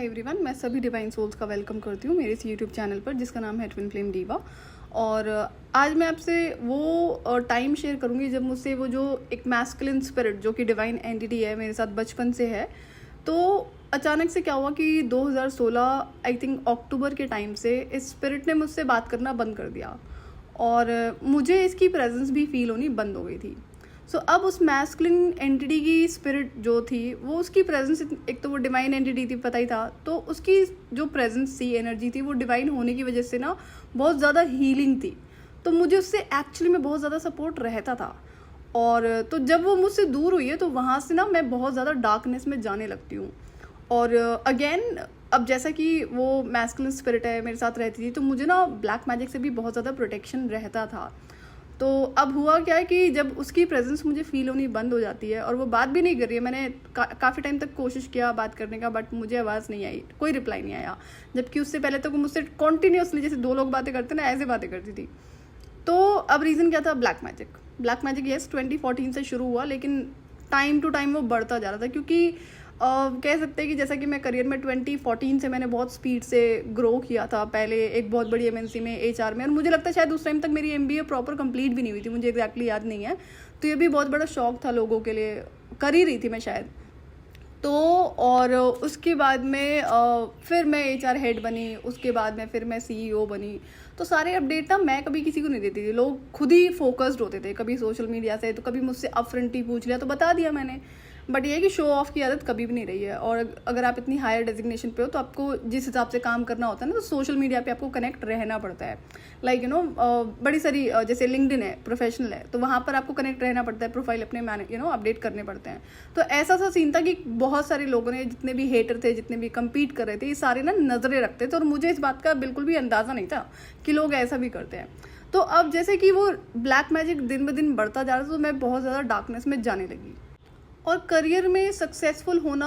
Hi everyone, मैं सभी divine souls का वेलकम करती हूँ मेरे इस यूट्यूब चैनल पर जिसका नाम है ट्विन फ्लेम डीवा। और आज मैं आपसे वो टाइम शेयर करूँगी जब मुझसे वो जो एक मैस्कुलिन स्पिरिट जो कि डिवाइन एंटिटी है मेरे साथ बचपन से है। तो अचानक से क्या हुआ कि 2016 आई थिंक अक्टूबर के टाइम से इस स्पिरिट ने मुझसे बात करना बंद कर दिया और मुझे इसकी प्रेजेंस भी फील होनी बंद हो गई थी। सो अब उस मैस्कुलिन एंटिटी की स्पिरिट जो थी वो उसकी प्रेजेंस, एक तो वो डिवाइन एंटिटी थी पता ही था, तो उसकी जो प्रेजेंस थी, एनर्जी थी, वो डिवाइन होने की वजह से ना बहुत ज़्यादा हीलिंग थी। तो मुझे उससे एक्चुअली में बहुत ज़्यादा सपोर्ट रहता था। और तो जब वो मुझसे दूर हुई है तो वहाँ से ना मैं बहुत ज़्यादा डार्कनेस में जाने लगती हूँ। और अगेन अब जैसा कि वो मैस्कुलिन स्पिरिट है मेरे साथ रहती थी तो मुझे ना ब्लैक मैजिक से भी बहुत ज़्यादा प्रोटेक्शन रहता था। तो अब हुआ क्या है कि जब उसकी प्रेजेंस मुझे फील होनी बंद हो जाती है और वो बात भी नहीं कर रही है, मैंने काफ़ी टाइम तक कोशिश किया बात करने का, बट मुझे आवाज़ नहीं आई, कोई रिप्लाई नहीं आया। जबकि उससे पहले तो वो मुझसे कॉन्टीन्यूसली जैसे दो लोग बातें करते ना ऐसे बातें करती थी। तो अब रीज़न क्या था? ब्लैक मैजिक येस 2014 से शुरू हुआ, लेकिन टाइम टू टाइम वो बढ़ता जा रहा था क्योंकि कह सकते हैं कि जैसा कि मैं करियर में 2014 से मैंने बहुत स्पीड से ग्रो किया था। पहले एक बहुत बड़ी एमएनसी में एचआर में, और मुझे लगता है शायद उस टाइम तक मेरी एमबीए प्रॉपर कंप्लीट भी नहीं हुई थी, मुझे एग्जैक्टली याद नहीं है। तो ये भी बहुत बड़ा शौक था लोगों के लिए, कर ही रही थी मैं शायद। तो और उसके बाद में फिर मैं एचआर हेड बनी, उसके बाद में फिर मैं सीईओ बनी। तो सारे अपडेट ना मैं कभी किसी को नहीं देती थी, लोग खुद ही फोकस्ड होते थे, कभी सोशल मीडिया से, तो कभी मुझसे अपफ्रंट ही पूछ लिया तो बता दिया मैंने। बट ये है कि शो ऑफ की आदत कभी भी नहीं रही है। और अगर आप इतनी हायर डेजिग्नेशन पे हो तो आपको जिस हिसाब से काम करना होता है ना, तो सोशल मीडिया पे आपको कनेक्ट रहना पड़ता है। लाइक बड़ी सारी जैसे लिंक्डइन है, प्रोफेशनल है, तो वहाँ पर आपको कनेक्ट रहना पड़ता है, प्रोफाइल अपने अपडेट करने पड़ते हैं। तो ऐसा सा सीन था कि बहुत सारे लोगों ने, जितने भी हेटर थे, जितने भी कम्पीट कर रहे थे, ये सारे ना नजरें रखते थे और मुझे इस बात का बिल्कुल भी अंदाजा नहीं था कि लोग ऐसा भी करते हैं। तो अब जैसे कि वो ब्लैक मैजिक दिन ब दिन बढ़ता जा रहा था तो मैं बहुत ज़्यादा डार्कनेस में जाने लगी। और करियर में सक्सेसफुल होना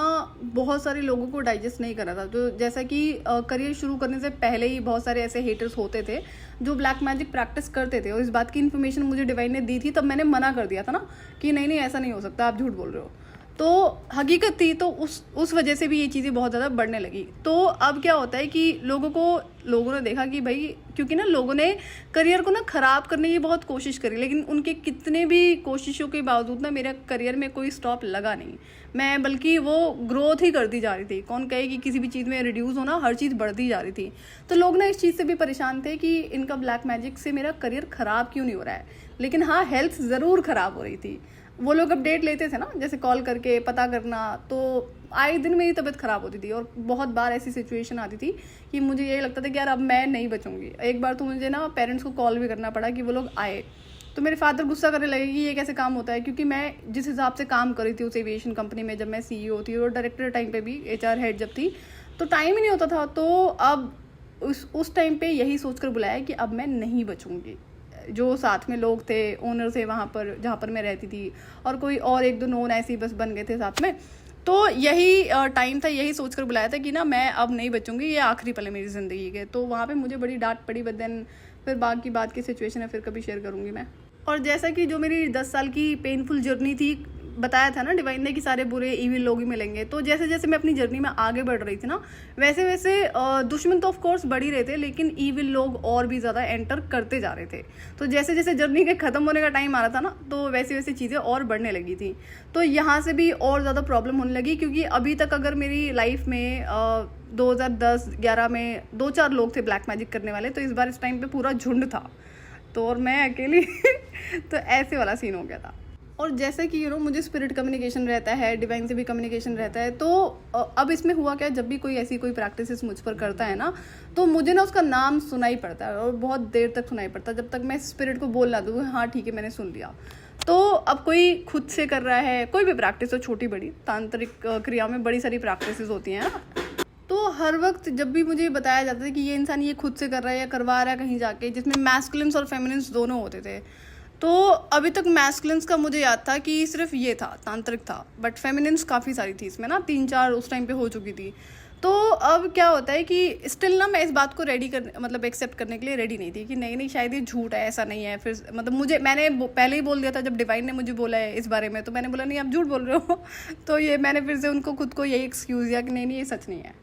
बहुत सारे लोगों को डाइजेस्ट नहीं करा था। तो जैसा कि करियर शुरू करने से पहले ही बहुत सारे ऐसे हेटर्स होते थे जो ब्लैक मैजिक प्रैक्टिस करते थे, और इस बात की इन्फॉर्मेशन मुझे डिवाइन ने दी थी, तब मैंने मना कर दिया था ना कि नहीं नहीं ऐसा नहीं हो सकता, आप झूठ बोल रहे हो। तो हकीकत थी, तो उस वजह से भी ये चीज़ें बहुत ज़्यादा बढ़ने लगी। तो अब क्या होता है कि लोगों ने देखा कि भाई, क्योंकि ना लोगों ने करियर को ना ख़राब करने की बहुत कोशिश करी, लेकिन उनके कितने भी कोशिशों के बावजूद ना मेरा करियर में कोई स्टॉप लगा नहीं। मैं बल्कि वो ग्रोथ ही करती जा रही थी। कौन कहे कि किसी भी चीज़ में रिड्यूस होना, हर चीज़ बढ़ती जा रही थी। तो लोग ना इस चीज़ से भी परेशान थे कि इनका ब्लैक मैजिक से मेरा करियर ख़राब क्यों नहीं हो रहा है। लेकिन हाँ, हेल्थ ज़रूर ख़राब हो रही थी। वो लोग अपडेट लेते थे ना, जैसे कॉल करके पता करना, तो आए दिन मेरी तबीयत ख़राब होती थी। और बहुत बार ऐसी सिचुएशन आती थी कि मुझे ये लगता था कि यार अब मैं नहीं बचूंगी। एक बार तो मुझे ना पेरेंट्स को कॉल भी करना पड़ा कि वो लोग आए। तो मेरे फादर गुस्सा करने लगे कि ये कैसे काम होता है, क्योंकि मैं जिस हिसाब से काम कर रही थी उस एविएशन कंपनी में, जब मैं सीईओ थी और डायरेक्टर टाइम पे भी एचआर हेड जब थी, तो टाइम ही नहीं होता था। तो अब उस टाइम पे यही सोचकर बुलाया कि अब मैं नहीं बचूंगी। जो साथ में लोग थे, ओनर थे वहाँ पर जहाँ पर मैं रहती थी, और कोई और एक दो नोन ऐसे ही बस बन गए थे साथ में। तो यही टाइम था, यही सोचकर बुलाया था कि ना मैं अब नहीं बचूंगी, ये आखिरी पल है मेरी ज़िंदगी के। तो वहाँ पे मुझे बड़ी डांट पड़ी, बट देन फिर बाकी बात की सिचुएशन है, फिर कभी शेयर करूँगी मैं। और जैसा कि जो मेरी 10 साल की पेनफुल जर्नी थी, बताया था ना डिवाइन ने कि सारे बुरे ईविल लोग ही मिलेंगे। तो जैसे जैसे मैं अपनी जर्नी में आगे बढ़ रही थी ना, वैसे वैसे दुश्मन तो ऑफ कोर्स बढ़ ही रहे थे, लेकिन ईविल लोग और भी ज़्यादा एंटर करते जा रहे थे। तो जैसे जैसे जर्नी के ख़त्म होने का टाइम आ रहा था ना, तो वैसे वैसे चीज़ें और बढ़ने लगी थी। तो यहाँ से भी और ज़्यादा प्रॉब्लम होने लगी, क्योंकि अभी तक अगर मेरी लाइफ में 2010-11 में 2-4 लोग थे ब्लैक मैजिक करने वाले, तो इस बार इस टाइम पे पूरा झुंड था, तो और मैं अकेली तो ऐसे वाला सीन हो गया था। और जैसे कि मुझे स्पिरिट कम्युनिकेशन रहता है, डिवाइन से भी कम्युनिकेशन रहता है। तो अब इसमें हुआ क्या, जब भी कोई ऐसी कोई प्रैक्टिस मुझ पर करता है ना, तो मुझे ना उसका नाम सुनाई पड़ता है, और बहुत देर तक सुनाई पड़ता है, जब तक मैं स्पिरिट को बोल ला दूँ हाँ ठीक है मैंने सुन लिया। तो अब कोई खुद से कर रहा है, कोई भी प्रैक्टिस हो, छोटी बड़ी तांत्रिक क्रिया में बड़ी सारी प्रैक्टिस होती हैं। तो हर वक्त जब भी मुझे बताया जाता है कि ये इंसान ये खुद से कर रहा है या करवा रहा है कहीं जाके, जिसमें मैस्कुलिन्स और फेमिनिन्स दोनों होते थे, तो अभी तक मैस्कुलिन्स का मुझे याद था कि सिर्फ ये था, तांत्रिक था, बट फेमिनिन्स काफ़ी सारी थी इसमें ना, 3-4 उस टाइम पे हो चुकी थी। तो अब क्या होता है कि स्टिल ना मैं इस बात को एक्सेप्ट करने के लिए रेडी नहीं थी कि नहीं नहीं शायद ये झूठ है, ऐसा नहीं है। फिर मैंने पहले ही बोल दिया था, जब डिवाइन ने मुझे बोला है इस बारे में, तो मैंने बोला नहीं आप झूठ बोल रहे हो तो ये मैंने फिर से उनको खुद को यही एक्सक्यूज़ दिया कि नहीं नहीं ये सच नहीं है।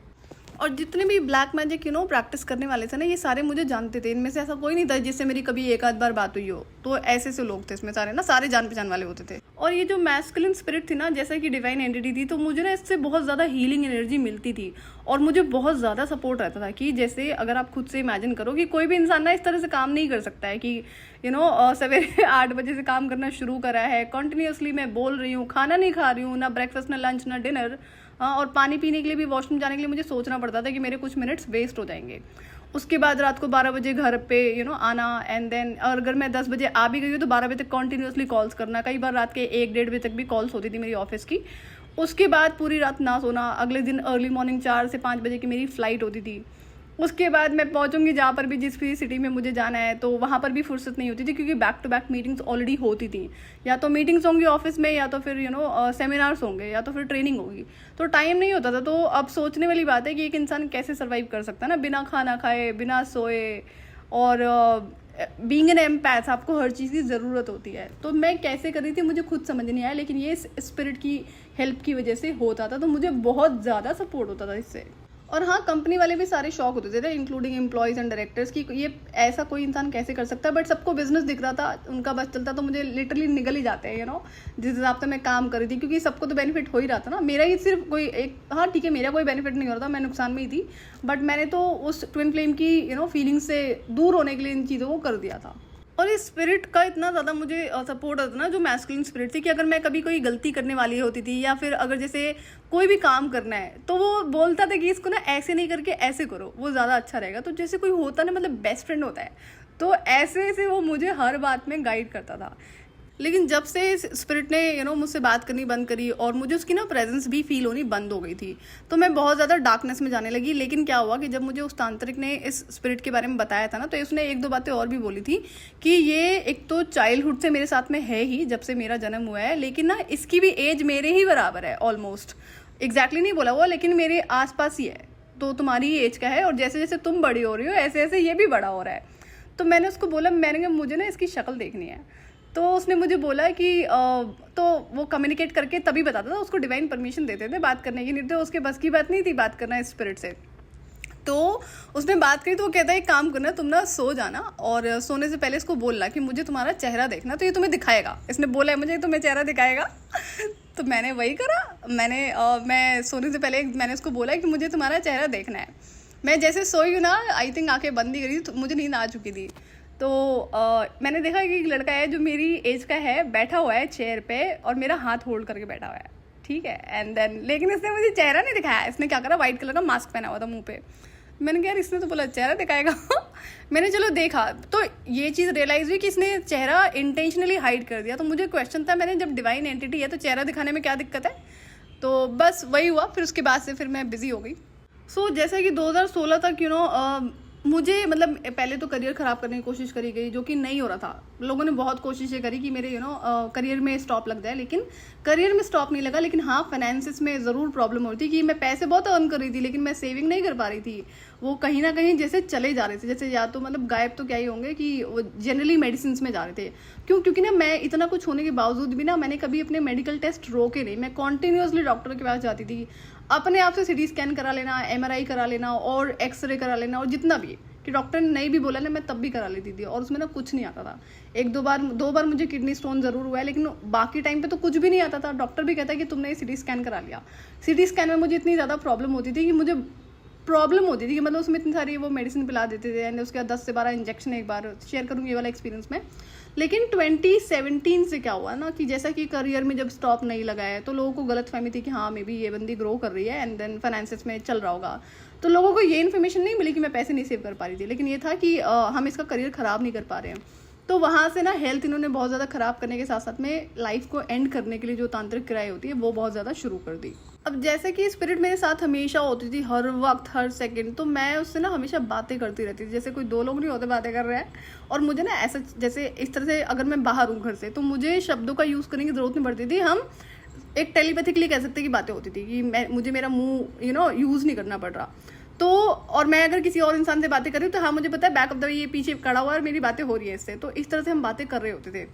और जितने भी ब्लैक मैजिक प्रैक्टिस करने वाले थे ना, ये सारे मुझे जानते थे। इनमें से ऐसा कोई नहीं था जिससे मेरी कभी एक आध बार बात हुई हो। तो ऐसे से लोग थे इसमें सारे ना, सारे जान पहचान वाले होते थे। और ये जो मैस्कुलिन स्पिरिट थी ना, जैसा कि डिवाइन एंटिटी थी, तो मुझे ना इससे बहुत ज़्यादा हीलिंग एनर्जी मिलती थी और मुझे बहुत ज़्यादा सपोर्ट रहता था। कि जैसे अगर आप खुद से इमेजिन करो कि कोई भी इंसान ना इस तरह से काम नहीं कर सकता है कि सवेरे 8 बजे से काम करना शुरू करा है, कंटिन्यूसली मैं बोल रही हूँ, खाना नहीं खा रही हूँ, ना ब्रेकफास्ट ना लंच ना डिनर, और पानी पीने के लिए भी, वॉशरूम जाने के लिए मुझे सोचना पड़ता था कि मेरे कुछ मिनट्स वेस्ट हो जाएंगे। उसके बाद रात को 12 बजे घर पे आना, एंड देन और अगर मैं 10 बजे आ भी गई हूँ तो 12 बजे तक कॉन्टीन्यूसली कॉल्स करना। कई बार रात के 1-1:30 बजे तक भी कॉल्स होती थी मेरी ऑफिस की। उसके बाद पूरी रात ना सोना, अगले दिन अर्ली मॉर्निंग 4 से 5 बजे की मेरी फ़्लाइट होती थी। उसके बाद मैं पहुंचूंगी जहाँ पर भी, जिस भी सिटी में मुझे जाना है, तो वहाँ पर भी फुर्सत नहीं होती थी क्योंकि back to back meetings already होती थी। या तो मीटिंग्स होंगी ऑफिस में, या तो फिर सेमिनार्स होंगे, या तो फिर ट्रेनिंग होगी। तो टाइम नहीं होता था। तो अब सोचने वाली बात है कि एक इंसान कैसे सर्वाइव कर सकता है ना, बिना खाना खाए, बिना सोए। और बीइंग एन एम्पैथ आपको हर चीज़ की ज़रूरत होती है। तो मैं कैसे कर रही थी मुझे खुद समझ नहीं आया, लेकिन ये स्पिरिट की हेल्प की वजह से होता था। तो मुझे बहुत ज़्यादा सपोर्ट होता था इससे। और हाँ, कंपनी वाले भी सारे शॉक होते थे, इंक्लूडिंग एम्प्लॉयज़ एंड डायरेक्टर्स, की ये ऐसा कोई इंसान कैसे कर सकता है। बट सबको बिजनेस दिख रहा था, उनका बस चलता, तो मुझे लिटरली निगल ही जाते हैं जिस हिसाब से मैं काम कर रही थी, क्योंकि सबको तो बेनिफिट हो ही रहा था ना। मेरा ही सिर्फ कोई एक, हाँ ठीक है, मेरा कोई बेनिफिट नहीं हो रहा था, मैं नुकसान में ही थी। बट मैंने तो उस ट्विन फ्लेम की फीलिंग से दूर होने के लिए इन चीज़ों को कर दिया था। और इस स्पिरिट का इतना ज़्यादा मुझे सपोर्ट होता ना, जो मैस्कुलिन स्पिरिट थी, कि अगर मैं कभी कोई गलती करने वाली होती थी, या फिर अगर जैसे कोई भी काम करना है, तो वो बोलता था कि इसको ना ऐसे नहीं करके ऐसे करो, वो ज़्यादा अच्छा रहेगा। तो जैसे कोई होता ना, मतलब बेस्ट फ्रेंड होता है, तो ऐसे ऐसे वो मुझे हर बात में गाइड करता था। लेकिन जब से इस स्पिरिट ने मुझसे बात करनी बंद करी और मुझे उसकी ना प्रेजेंस भी फील होनी बंद हो गई थी, तो मैं बहुत ज़्यादा डार्कनेस में जाने लगी। लेकिन क्या हुआ कि जब मुझे उस तांत्रिक ने इस स्पिरिट के बारे में बताया था ना, तो उसने 1-2 बातें और भी बोली थी कि ये एक तो चाइल्डहुड से मेरे साथ में है ही, जब से मेरा जन्म हुआ है, लेकिन ना इसकी भी एज मेरे ही बराबर है ऑलमोस्ट। एग्जैक्टली नहीं बोला वो, लेकिन मेरे आसपास ही है। तो तुम्हारी ही एज का है, और जैसे जैसे तुम बड़ी हो रही हो ऐसे ऐसे ये भी बड़ा हो रहा है। तो मैंने उसको बोला, मैंने कहा मुझे ना इसकी शक्ल देखनी है। तो उसने मुझे बोला कि तो वो कम्युनिकेट करके तभी बताता था, उसको डिवाइन परमिशन देते थे बात करने की, नहीं तो उसके बस की बात नहीं थी बात करना इस स्पिरिट से। तो उसने बात करी, तो वो कहता है एक काम करना, तुम ना सो जाना, और सोने से पहले इसको बोलना कि मुझे तुम्हारा चेहरा देखना, तो ये तुम्हें दिखाएगा। इसने बोला है मुझे तुम्हें चेहरा दिखाएगा। तो मैंने वही करा। मैं सोने से पहले मैंने उसको बोला कि मुझे तुम्हारा चेहरा देखना है। मैं जैसे सोई हूँ ना, आई थिंक आंखें बंद ही करी, तो मुझे नींद आ चुकी थी। तो मैंने देखा कि एक लड़का है जो मेरी एज का है, बैठा हुआ है चेयर पे, और मेरा हाथ होल्ड करके बैठा हुआ है, ठीक है। एंड देन लेकिन इसने मुझे चेहरा नहीं दिखाया। इसने क्या करा, वाइट कलर का मास्क पहना हुआ था मुंह पे। मैंने कहा यार, इसने तो बोला चेहरा दिखाएगा। मैंने चलो देखा, तो ये चीज़ रियलाइज़ हुई कि इसने चेहरा इंटेंशनली हाइड कर दिया। तो मुझे क्वेश्चन था, मैंने जब डिवाइन एंटिटी है तो चेहरा दिखाने में क्या दिक्कत है। तो बस वही हुआ। फिर उसके बाद से फिर मैं बिज़ी हो गई। सो जैसे कि 2016 तक मुझे मतलब पहले तो करियर ख़राब करने की कोशिश करी गई, जो कि नहीं हो रहा था। लोगों ने बहुत कोशिशें करी कि मेरे करियर में स्टॉप लग जाए, लेकिन करियर में स्टॉप नहीं लगा। लेकिन हाँ, फाइनेंसिस में ज़रूर प्रॉब्लम हो रही थी कि मैं पैसे बहुत अर्न कर रही थी, लेकिन मैं सेविंग नहीं कर पा रही थी। वो कहीं ना कहीं जैसे चले जा रहे थे, जैसे या तो मतलब गायब तो क्या ही होंगे, कि वो जनरली मेडिसिन में जा रहे थे। क्योंकि ना मैं इतना कुछ होने के बावजूद भी ना, मैंने कभी अपने मेडिकल टेस्ट रोके नहीं। मैं कॉन्टीन्यूसली डॉक्टर के पास जाती थी, अपने आप से सिटी स्कैन करा लेना, MRI करा लेना, और एक्सरे करा लेना, और जितना भी कि डॉक्टर ने नहीं भी बोला ना, मैं तब भी करा लेती थी। और उसमें ना कुछ नहीं आता था। 1-2 बार मुझे किडनी स्टोन ज़रूर हुआ है, लेकिन बाकी टाइम पे तो कुछ भी नहीं आता था। डॉक्टर भी कहता है कि तुमने सिटी स्कैन करा लिया। सिटी स्कैन में मुझे इतनी ज़्यादा प्रॉब्लम होती थी कि मतलब उसमें इतनी सारी वो मेडिसिन पिला देते थे, एंड उसके बाद 10 से 12 इंजेक्शन एक बार। शेयर करूँगी ये वाला एक्सपीरियंस में। लेकिन 2017 से क्या हुआ ना, कि जैसा कि करियर में जब स्टॉप नहीं लगा है, तो लोगों को गलत फहमी थी कि हाँ मे बी ये बंदी ग्रो कर रही है, एंड देन फाइनेंसिस में चल रहा होगा। तो लोगों को ये इन्फॉर्मेशन नहीं मिली कि मैं पैसे नहीं सेव कर पा रही थी, लेकिन ये था कि हम इसका करियर ख़राब नहीं कर पा रहे हैं। तो वहाँ से ना हेल्थ इन्होंने बहुत ज़्यादा ख़राब करने के साथ साथ में लाइफ को एंड करने के लिए जो तांत्रिक क्रियाएं होती है वो बहुत ज़्यादा शुरू कर दी। अब जैसे कि स्पिरिट मेरे साथ हमेशा होती थी, हर वक्त हर सेकंड, तो मैं उससे ना हमेशा बातें करती रहती थी, जैसे कोई 2 लोग नहीं होते बातें कर रहे हैं। और मुझे ना ऐसा, जैसे इस तरह से अगर मैं बाहर हूँ घर से, तो मुझे शब्दों का यूज़ करने की ज़रूरत नहीं पड़ती थी। हम एक टेलीपैथिकली कह सकते कि बातें होती थी, कि मुझे मेरा मुँह यूज़ नहीं करना पड़ रहा। तो और मैं अगर किसी और इंसान से बातें कर रही हूँ, तो हाँ मुझे पता है बैक ऑफ द ये पीछे खड़ा हुआ है और मेरी बातें हो रही है इससे। तो इस तरह से हम बातें कर रहे होते थे।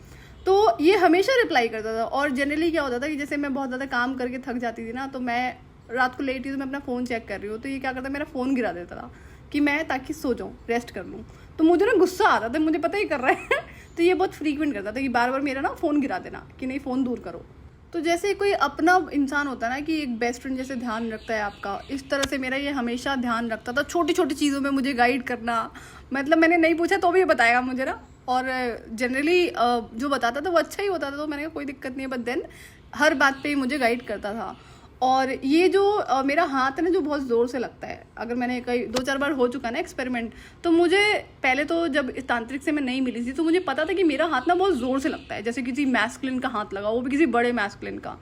तो ये हमेशा रिप्लाई करता था। और जनरली क्या होता था कि जैसे मैं बहुत ज़्यादा काम करके थक जाती थी ना, तो मैं रात को लेटी तो मैं अपना फ़ोन चेक कर रही हूँ, तो ये क्या करता मेरा फ़ोन गिरा देता था कि मैं ताकि सो जाऊँ, रेस्ट कर लूँ। तो मुझे ना गुस्सा आता था, मुझे पता ही कर रहा है तो ये बहुत फ्रीक्वेंट करता था कि बार बार मेरा ना फ़ोन गिरा देना कि नहीं फ़ोन दूर करो। तो जैसे कोई अपना इंसान होता है ना कि एक बेस्ट फ्रेंड जैसे ध्यान रखता है आपका, इस तरह से मेरा ये हमेशा ध्यान रखता था, छोटी छोटी चीज़ों में मुझे गाइड करना। मतलब मैंने नहीं पूछा तो भी ये बताएगा मुझे ना, और जनरली जो बताता था वो अच्छा ही होता था, तो मैंने कहा कोई दिक्कत नहीं है, बट देन हर बात पे ही मुझे गाइड करता था। और ये जो मेरा हाथ है ना जो बहुत ज़ोर से लगता है, अगर मैंने कई 2-4 बार हो चुका ना एक्सपेरिमेंट, तो मुझे पहले तो जब इस तांत्रिक से मैं नहीं मिली थी तो मुझे पता था कि मेरा हाथ ना बहुत ज़ोर से लगता है, जैसे किसी मैस्कुलिन का हाथ लगा, वो भी किसी बड़े मैस्कुलिन का।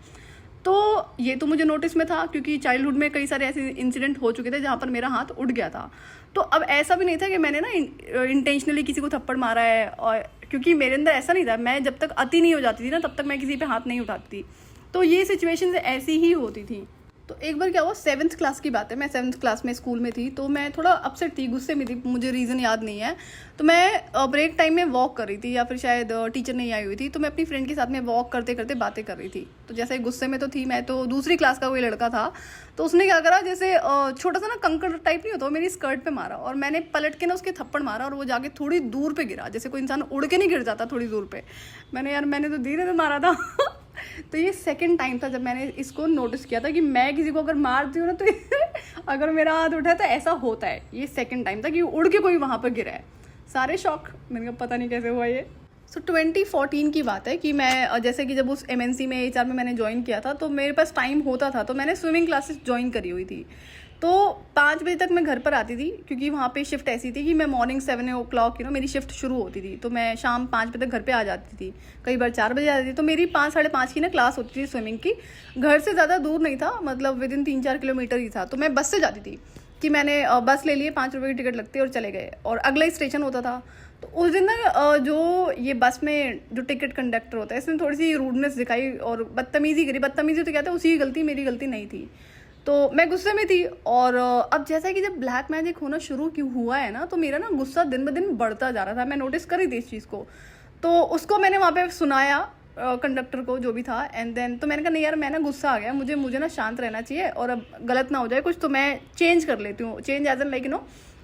तो ये तो मुझे नोटिस में था क्योंकि चाइल्डहुड में कई सारे ऐसे इंसिडेंट हो चुके थे जहाँ पर मेरा हाथ उठ गया था। तो अब ऐसा भी नहीं था कि मैंने ना इंटेंशनली किसी को थप्पड़ मारा है, और क्योंकि मेरे अंदर ऐसा नहीं था, मैं जब तक अति नहीं हो जाती थी ना तब तक मैं किसी पे हाथ नहीं उठाती थी। तो ये सिचुएशन ऐसी ही होती थी। तो एक बार क्या हुआ, 7th क्लास की बात है, मैं 7th क्लास में स्कूल में थी, तो मैं थोड़ा अपसेट थी, गुस्से में थी, मुझे रीज़न याद नहीं है। तो मैं ब्रेक टाइम में वॉक कर रही थी, या फिर शायद टीचर नहीं आई हुई थी, तो मैं अपनी फ्रेंड के साथ में वॉक करते करते बातें कर रही थी। तो जैसे गुस्से में तो थी मैं, तो दूसरी क्लास का कोई लड़का था, तो उसने क्या करा, जैसे छोटा सा ना कंकड़ टाइप नहीं होता, वो मेरी स्कर्ट पे मारा, और मैंने पलट के ना उसके थप्पड़ मारा, और वो जाके थोड़ी दूर पे गिरा, जैसे कोई इंसान उड़ के नहीं गिर जाता थोड़ी दूर पे। मैंने तो धीरे से मारा था तो ये सेकंड टाइम था जब मैंने इसको नोटिस किया था कि मैं किसी को अगर मारती हूँ ना तो अगर मेरा हाथ उठा तो ऐसा होता है। ये सेकंड टाइम था कि उड़ के कोई वहाँ पर गिरा है। सारे शौक, मैंने कहा पता नहीं कैसे हुआ ये। सो 2014 की बात है कि मैं जैसे कि जब उस MNC में HR में मैंने ज्वाइन किया था, तो मेरे पास टाइम होता था, तो मैंने स्विमिंग क्लासेस ज्वाइन करी हुई थी। तो 5 बजे तक मैं घर पर आती थी, क्योंकि वहाँ पे शिफ्ट ऐसी थी कि मैं मॉर्निंग 7 o'clock मेरी शिफ्ट शुरू होती थी, तो मैं शाम 5 बजे तक घर पे आ जाती थी, कई बार 4 बजे आती थी। तो मेरी 5 साढ़े 5 की ना क्लास होती थी स्विमिंग की। घर से ज़्यादा दूर नहीं था, मतलब विदिन 3-4 किलोमीटर ही था, तो मैं बस से जाती थी कि मैंने बस ले लिए, 5 रुपये की टिकट लगती और चले गए, और अगला ही स्टेशन होता था। तो उस दिन ना जो ये बस में जो टिकट कंडक्टर होता है, इसने थोड़ी सी रूडनेस दिखाई और बदतमीज़ी करी। बदतमीज़ी तो कहते हैं उसी की गलती, मेरी गलती नहीं थी। तो मैं गुस्से में थी, और अब जैसा कि जब ब्लैक मैजिक होना शुरू क्यों हुआ है ना, तो मेरा ना गुस्सा दिन ब दिन बढ़ता जा रहा था। मैं नोटिस करी थी इस चीज़ को, तो उसको मैंने वहाँ पे सुनाया कंडक्टर को, जो भी था, एंड देन तो मैंने कहा नहीं यार, मैं ना गुस्सा आ गया, मुझे ना शांत रहना चाहिए, और अब गलत ना हो जाए कुछ, तो मैं चेंज कर लेती हूँ। चेंज एज एन लाइक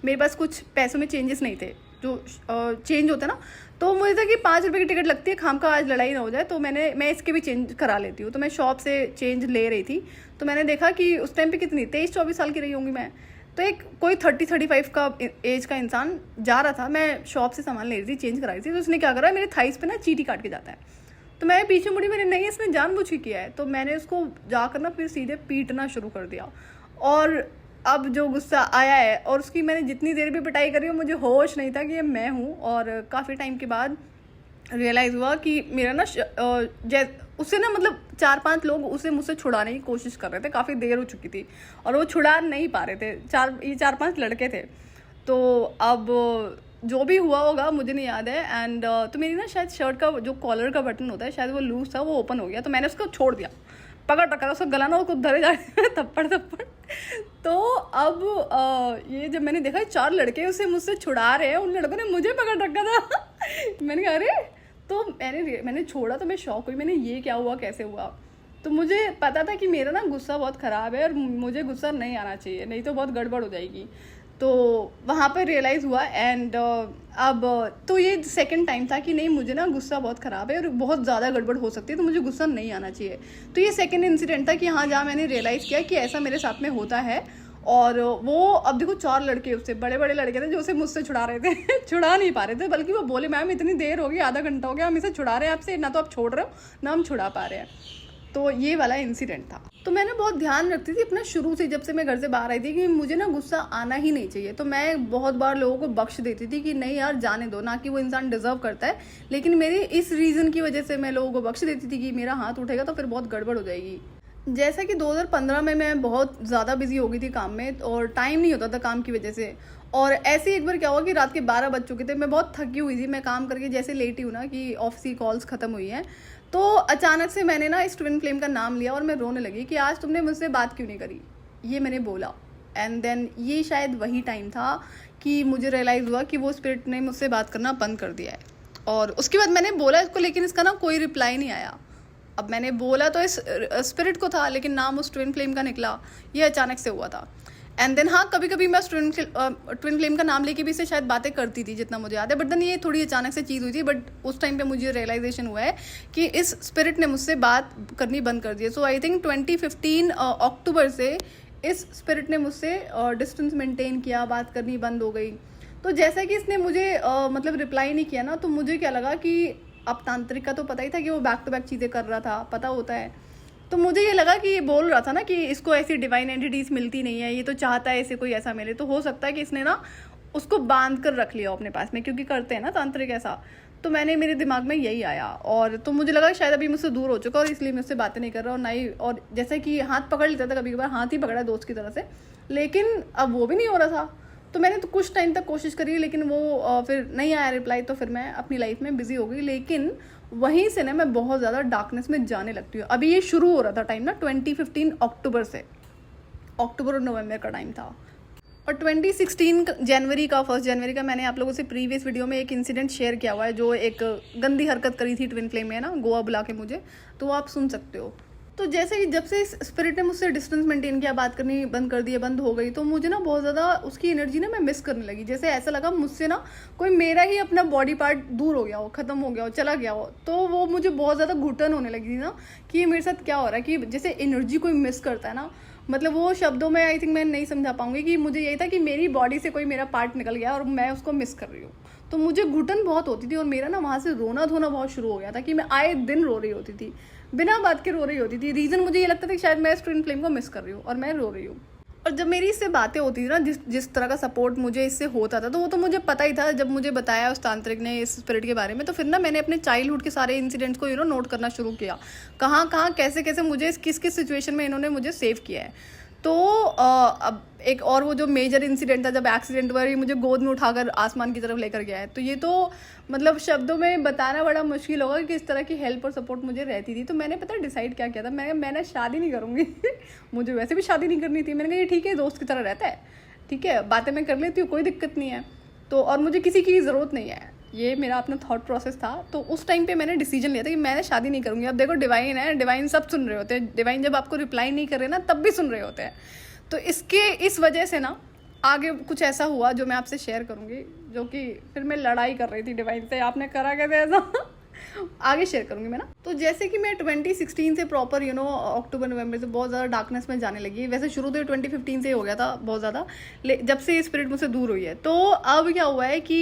मेरे पास कुछ पैसों में चेंजेस नहीं थे जो चेंज होता है ना, तो मुझे था कि 5 रुपये की टिकट लगती है, खाम का आज लड़ाई ना हो जाए, तो मैं इसके भी चेंज करा लेती हूँ। तो मैं शॉप से चेंज ले रही थी, तो मैंने देखा कि उस टाइम पे कितनी 23-24 साल की रही होंगी मैं, तो एक कोई 30-35 का एज का इंसान जा रहा था, मैं शॉप से सामान ले रही थी, चेंज करा रही थी, तो उसने क्या करा, मेरे थाइस पे ना चीटी काट के जाता है। तो मैं पीछे मुड़ी, मैंने नहीं, इसने जानबूझ के किया है, तो मैंने उसको जाकर ना फिर सीधे पीटना शुरू कर दिया। और अब जो गुस्सा आया है, और उसकी मैंने जितनी देर भी पिटाई करी हो, मुझे होश नहीं था कि ये मैं हूँ। और काफ़ी टाइम के बाद रियलाइज़ हुआ कि मेरा ना उससे ना, मतलब 4-5 लोग उसे मुझसे छुड़ाने की कोशिश कर रहे थे, काफ़ी देर हो चुकी थी, और वो छुड़ा नहीं पा रहे थे। ये 4-5 लड़के थे। तो अब जो भी हुआ होगा मुझे नहीं याद है, एंड तो मेरी ना शायद शर्ट का जो कॉलर का बटन होता है, शायद वो लूज था, वो ओपन हो गया, तो मैंने उसको छोड़ दिया, पकड़ टक्कर उसको गला ना, उसको धरे जा थप्पड़। तो अब ये जब मैंने देखा 4 लड़के उसे मुझसे छुड़ा रहे हैं, उन लड़कों ने मुझे पकड़ रखा था मैंने कहा अरे, तो मैंने छोड़ा, तो मैं शॉक हुई, मैंने ये क्या हुआ, कैसे हुआ। तो मुझे पता था कि मेरा ना गुस्सा बहुत ख़राब है, और मुझे गुस्सा नहीं आना चाहिए, नहीं तो बहुत गड़बड़ हो जाएगी। तो वहाँ पर रियलाइज़ हुआ, एंड अब तो ये सेकंड टाइम था कि नहीं, मुझे ना गुस्सा बहुत ख़राब है और बहुत ज़्यादा गड़बड़ हो सकती है, तो मुझे गुस्सा नहीं आना चाहिए। तो ये सेकंड इंसिडेंट था कि हाँ, जहाँ मैंने रियलाइज़ किया कि ऐसा मेरे साथ में होता है। और वो अब देखो 4 लड़के, उससे बड़े बड़े लड़के थे जो उसे मुझसे छुड़ा रहे थे छुड़ा नहीं पा रहे थे, बल्कि वो बोले मैम इतनी देर हो गई, आधा घंटा हो गया, हम इसे छुड़ा रहे हैं आपसे, ना तो आप छोड़ रहे हो ना हम छुड़ा पा रहे हैं। तो ये वाला इंसिडेंट था। तो मैंने बहुत ध्यान रखती थी अपना शुरू से, जब से मैं घर से बाहर आई थी, कि मुझे ना गुस्सा आना ही नहीं चाहिए। तो मैं बहुत बार लोगों को बख्श देती थी कि नहीं यार जाने दो, ना कि वो इंसान डिजर्व करता है, लेकिन मेरी इस रीज़न की वजह से मैं लोगों को बख्श देती थी कि मेरा हाथ उठेगा तो फिर बहुत गड़बड़ हो जाएगी। जैसा कि 2015 में मैं बहुत ज़्यादा बिजी हो गई थी काम में, और टाइम नहीं होता था काम की वजह से। और ऐसे ही एक बार क्या हुआ कि रात के 12 बज चुके थे, मैं बहुत थकी हुई थी, मैं काम करके जैसे लेटी हूँ ना कि ऑफिस की कॉल्स ख़त्म हुई हैं, तो अचानक से मैंने ना इस ट्विन फ्लेम का नाम लिया और मैं रोने लगी कि आज तुमने मुझसे बात क्यों नहीं करी, ये मैंने बोला। एंड देन ये शायद वही टाइम था कि मुझे रियलाइज़ हुआ कि वो स्पिरिट ने मुझसे बात करना बंद कर दिया है। और उसके बाद मैंने बोला इसको, लेकिन इसका ना कोई रिप्लाई नहीं आया। अब मैंने बोला तो इस स्पिरिट को था, लेकिन नाम उस ट्विन फ्लेम का निकला, ये अचानक से हुआ था। एंड देन हाँ, कभी कभी मैं उस ट्विन फ्लेम का नाम लेके भी इससे शायद बातें करती थी जितना मुझे याद है, बट देन ये थोड़ी अचानक से चीज़ हुई थी। बट उस टाइम पे मुझे रियलाइजेशन हुआ है कि इस स्पिरिट ने मुझसे बात करनी बंद कर दी है। सो आई थिंक 2015 अक्टूबर से इस स्पिरिट ने मुझसे डिस्टेंस मेंटेन किया, बात करनी बंद हो गई। तो जैसा कि इसने मुझे मतलब रिप्लाई नहीं किया ना, तो मुझे क्या लगा कि अब तांत्रिक का तो पता ही था कि वो बैक टू बैक चीज़ें कर रहा था, पता होता है। तो मुझे ये लगा कि ये बोल रहा था ना कि इसको ऐसी डिवाइन एंटिटीज मिलती नहीं है, ये तो चाहता है इसे कोई ऐसा मिले। तो हो सकता है कि इसने ना उसको बांध कर रख लिया अपने पास में, क्योंकि करते हैं ना तांत्रिक ऐसा। तो मेरे दिमाग में यही आया, और तो मुझे लगा शायद अभी मुझसे दूर हो चुका और इसलिए मुझसे बातें नहीं कर रहा, और ना ही, और जैसे कि हाथ पकड़ लेता था, कभी कभार हाथ ही पकड़ा दोस्त की तरह से, लेकिन अब वो भी नहीं हो रहा था। तो मैंने तो कुछ टाइम तक कोशिश करी, लेकिन वो फिर नहीं आया रिप्लाई, तो फिर मैं अपनी लाइफ में बिजी हो गई। लेकिन वहीं से ना मैं बहुत ज़्यादा डार्कनेस में जाने लगती हूँ। अभी ये शुरू हो रहा था टाइम ना 2015 अक्टूबर से, अक्टूबर और नवंबर का टाइम था। और 2016 जनवरी का, 1 जनवरी का मैंने आप लोगों से प्रीवियस वीडियो में एक इंसिडेंट शेयर किया हुआ है, जो एक गंदी हरकत करी थी ट्विन फ्लेम में ना, गोवा बुला के मुझे, तो आप सुन सकते हो। तो जैसे कि जब से स्पिरिट ने मुझसे डिस्टेंस मेंटेन किया, बात करनी बंद कर दी, बंद हो गई, तो मुझे ना बहुत ज़्यादा उसकी एनर्जी ना मैं मिस करने लगी। जैसे ऐसा लगा मुझसे ना कोई मेरा ही अपना बॉडी पार्ट दूर हो गया हो, ख़त्म हो गया हो, चला गया हो। तो वो मुझे बहुत ज़्यादा घुटन होने लगी थी ना कि ये मेरे साथ क्या हो रहा है, कि जैसे एनर्जी कोई मिस करता है ना, मतलब वो शब्दों में आई थिंक मैं नहीं समझा पाऊंगी, कि मुझे यही था कि मेरी बॉडी से कोई मेरा पार्ट निकल गया और मैं उसको मिस कर रही हूँ। तो मुझे घुटन बहुत होती थी, और मेरा ना वहाँ से रोना धोना बहुत शुरू हो गया था, कि मैं आए दिन रो रही होती थी, बिना बात के रो रही होती थी। रीज़न मुझे ये लगता था कि शायद मैं इस ट्विन फ्लेम को मिस कर रही हूँ और मैं रो रही हूँ। और जब मेरी इससे बातें होती थी ना, जिस तरह का सपोर्ट मुझे इससे होता था, तो वो तो मुझे पता ही था। जब मुझे बताया उस तांत्रिक ने इस स्पिरिट के बारे में, तो फिर ना मैंने अपने चाइल्डहुड के सारे इंसिडेंट्स को नोट करना शुरू किया, कहाँ कहाँ कैसे कैसे मुझे किस किस सिचुएशन में इन्होंने मुझे सेव किया है। तो अब एक और वो जो मेजर इंसिडेंट था, जब एक्सीडेंट हुआ, ये मुझे गोद में उठाकर आसमान की तरफ लेकर गया है। तो ये तो मतलब शब्दों में बताना बड़ा मुश्किल होगा कि किस तरह की हेल्प और सपोर्ट मुझे रहती थी। तो मैंने पता डिसाइड क्या किया था, मैंने शादी नहीं करूँगी मुझे वैसे भी शादी नहीं करनी थी। मैंने कहा ये ठीक है, दोस्त की तरह रहता है, ठीक है, बातें मैं कर लेती हूँ, कोई दिक्कत नहीं है। तो और मुझे किसी की ज़रूरत नहीं है, ये मेरा अपना थॉट प्रोसेस था। तो उस टाइम पे मैंने डिसीजन लिया था कि मैंने शादी नहीं करूँगी। अब देखो डिवाइन है, डिवाइन सब सुन रहे होते हैं, डिवाइन जब आपको रिप्लाई नहीं कर रहे ना, तब भी सुन रहे होते हैं। तो इस वजह से ना आगे कुछ ऐसा हुआ जो मैं आपसे शेयर करूँगी, जो कि फिर मैं लड़ाई कर रही थी डिवाइन से, आपने करा कैसे ऐसा आगे शेयर करूँगी मैं ना। तो जैसे कि मैं 2016 से प्रॉपर अक्टूबर नवंबर से बहुत ज़्यादा डार्कनेस में जाने लगी। वैसे शुरू तो 2015 से ही हो गया था बहुत ज़्यादा, जब से स्पिरिट मुझसे दूर हुई है। तो अब क्या हुआ है कि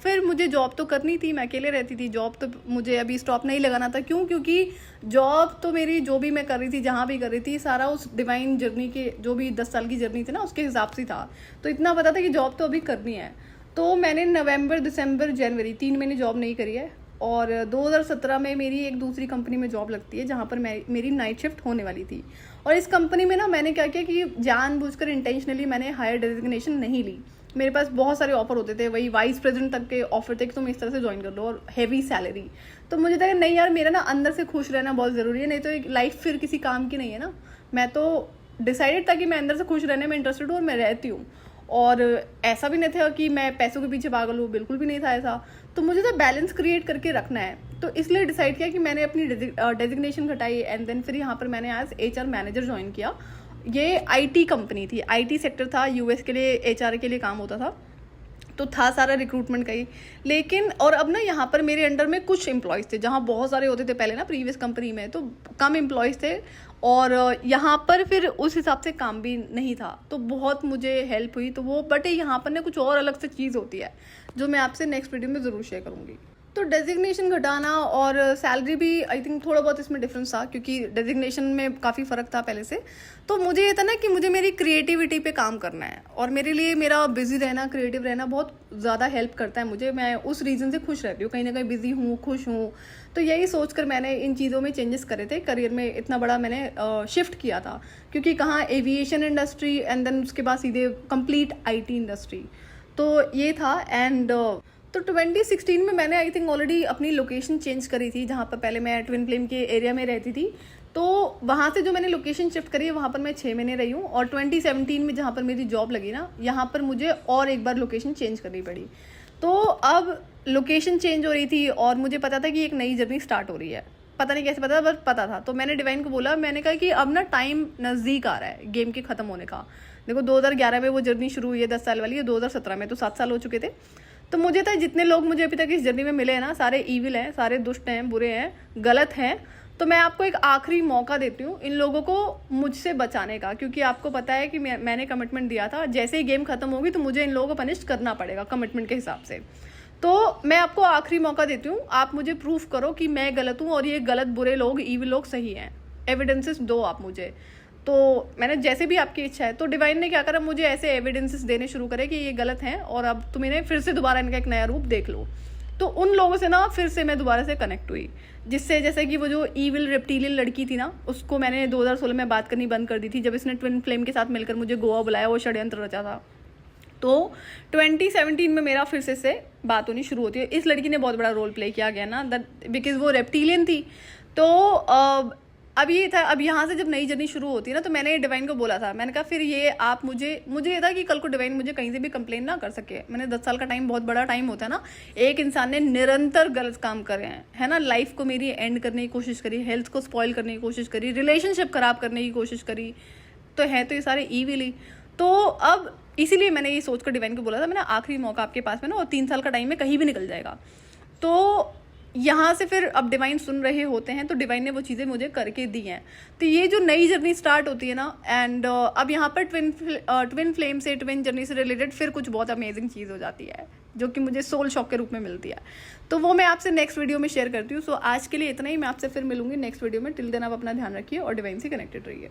फिर मुझे जॉब तो करनी थी, मैं अकेले रहती थी, जॉब तो मुझे अभी स्टॉप नहीं लगाना था। क्यों? क्योंकि जॉब तो मेरी जो भी मैं कर रही थी, जहाँ भी कर रही थी, सारा उस डिवाइन जर्नी के, जो भी 10 साल की जर्नी थी ना, उसके हिसाब से था। तो इतना पता था कि जॉब तो अभी करनी है। तो मैंने नवंबर, दिसंबर, जनवरी 3 महीने जॉब नहीं करी है। और 2017 में मेरी एक दूसरी कंपनी में जॉब लगती है, जहाँ पर मेरी नाइट शिफ्ट होने वाली थी। और इस कंपनी में ना मैंने क्या किया कि जानबूझकर इंटेंशनली मैंने हायर डेजिग्नेशन नहीं ली। मेरे पास बहुत सारे ऑफर होते थे, वही वाइस प्रेसिडेंट तक के ऑफर थे कि तुम इस तरह से ज्वाइन कर लो और हैवी सैलरी। तो मुझे था कि नहीं यार, मेरा ना अंदर से खुश रहना बहुत ज़रूरी है, नहीं तो एक लाइफ फिर किसी काम की नहीं है ना। मैं तो डिसाइडेड था कि मैं अंदर से खुश रहने में इंटरेस्टेड हूँ और मैं रहती हूँ। और ऐसा भी नहीं था कि मैं पैसों के पीछे पागल हूँ, बिल्कुल भी नहीं था ऐसा। तो मुझे तो बैलेंस क्रिएट करके रखना है, तो इसलिए डिसाइड किया कि मैंने अपनी डेजिग्नेशन घटाई। एंड देन फिर यहाँ पर मैंने आज HR मैनेजर ज्वाइन किया। ये IT कंपनी थी, IT सेक्टर था, US के लिए HR के लिए काम होता था, तो था सारा रिक्रूटमेंट का ही। लेकिन और अब ना यहाँ पर मेरे अंडर में कुछ एम्प्लॉयज़ थे, जहाँ बहुत सारे होते थे पहले ना प्रीवियस कंपनी में, तो कम एम्प्लॉयज़ थे। और यहाँ पर फिर उस हिसाब से काम भी नहीं था, तो बहुत मुझे हेल्प हुई। तो वो बट यहाँ पर ना कुछ और अलग से चीज़ होती है, जो मैं आपसे नेक्स्ट वीडियो में ज़रूर शेयर करूँगी। तो डेजिग्नेशन घटाना और सैलरी भी आई थिंक थोड़ा बहुत इसमें डिफरेंस था, क्योंकि डेजिग्नेशन में काफ़ी फ़र्क था पहले से। तो मुझे ये था ना कि मुझे मेरी क्रिएटिविटी पे काम करना है, और मेरे लिए मेरा बिजी रहना, क्रिएटिव रहना बहुत ज़्यादा हेल्प करता है मुझे। मैं उस रीज़न से खुश रहती हूँ, कहीं ना कहीं बिजी हूँ, खुश हूँ। तो यही सोचकर मैंने इन चीज़ों में चेंजेस करे थे, करियर में इतना बड़ा मैंने शिफ्ट किया था। क्योंकि कहाँ एविएशन इंडस्ट्री एंड देन उसके बाद सीधे कंप्लीट IT इंडस्ट्री, तो ये था। एंड तो 2016 में मैंने आई थिंक ऑलरेडी अपनी लोकेशन चेंज करी थी, जहाँ पर पहले मैं ट्विन फ्लेम के एरिया में रहती थी। तो वहाँ से जो मैंने लोकेशन शिफ्ट करी है, वहाँ पर मैं 6 महीने रही हूँ। और 2017 में जहाँ पर मेरी जॉब लगी ना, यहाँ पर मुझे और एक बार लोकेशन चेंज करनी पड़ी। तो अब लोकेशन चेंज हो रही थी और मुझे पता था कि एक नई जर्नी स्टार्ट हो रही है। पता नहीं कैसे पता था, बस पता था। तो मैंने डिवाइन को बोला, मैंने कहा कि अब ना टाइम नज़दीक आ रहा है गेम के ख़त्म होने का। देखो 2011 में वो जर्नी शुरू हुई है 10 साल वाली, 2017 में तो 7 साल हो चुके थे। तो मुझे था जितने लोग मुझे अभी तक इस जर्नी में मिले हैं ना, सारे ईविल हैं, सारे दुष्ट हैं, बुरे हैं, गलत हैं। तो मैं आपको एक आखिरी मौका देती हूँ इन लोगों को मुझसे बचाने का, क्योंकि आपको पता है कि मैंने कमिटमेंट दिया था, जैसे ही गेम खत्म होगी तो मुझे इन लोगों को पनिश करना पड़ेगा कमिटमेंट के हिसाब से। तो मैं आपको आखिरी मौका देती हूँ, आप मुझे प्रूफ करो कि मैं गलत हूँ और ये गलत बुरे लोग, ईविल लोग सही हैं। एविडेंसेस दो आप मुझे। तो मैंने जैसे भी आपकी इच्छा है। तो डिवाइन ने क्या करा, मुझे ऐसे एविडेंसेस देने शुरू करे कि ये गलत हैं और अब तुम इन्हें फिर से दोबारा इनका एक नया रूप देख लो। तो उन लोगों से ना फिर से मैं दोबारा से कनेक्ट हुई, जिससे जैसे कि वो जो ईविल रेप्टिलियन लड़की थी ना, उसको मैंने 2016 में बात करनी बंद कर दी थी, जब इसने ट्विन फ्लेम के साथ मिलकर मुझे गोवा बुलाया, वो षड्यंत्र रचा था। तो 2017 में मेरा फिर से बात होनी शुरू होती है। इस लड़की ने बहुत बड़ा रोल प्ले किया गया ना, बिकॉज वो रेप्टिलियन थी। तो अब ये था, अब यहाँ से जब नई जर्नी शुरू होती है ना, तो मैंने डिवाइन को बोला था, मैंने कहा फिर ये आप मुझे ये था कि कल को डिवाइन मुझे कहीं से भी कंप्लेन ना कर सके। मैंने 10 साल का टाइम बहुत बड़ा टाइम होता है ना, एक इंसान ने निरंतर गलत काम करे हैं, है ना, लाइफ को मेरी एंड करने की कोशिश करी, हेल्थ को स्पॉइल करने की कोशिश करी, रिलेशनशिप खराब करने की कोशिश करी, तो है तो ये सारे ईविल ही। तो अब इसीलिए मैंने ये सोचकर डिवाइन को बोला था, मैंने आखिरी मौका आपके पास में ना, और 3 साल का टाइम में कहीं भी निकल जाएगा। तो यहाँ से फिर अब डिवाइन सुन रहे होते हैं, तो डिवाइन ने वो चीज़ें मुझे करके दी हैं। तो ये जो नई जर्नी स्टार्ट होती है ना, एंड अब यहाँ पर ट्विन फ्लेम से, ट्विन जर्नी से रिलेटेड फिर कुछ बहुत अमेजिंग चीज़ हो जाती है, जो कि मुझे सोल शॉक के रूप में मिलती है। तो वो मैं आपसे नेक्स्ट वीडियो में शेयर करती हूँ। सो आज के लिए इतना ही, मैं आपसे फिर मिलूंगी नेक्स्ट वीडियो में। टिल देन आप अपना ध्यान रखिए और डिवाइन से कनेक्टेड रहिए।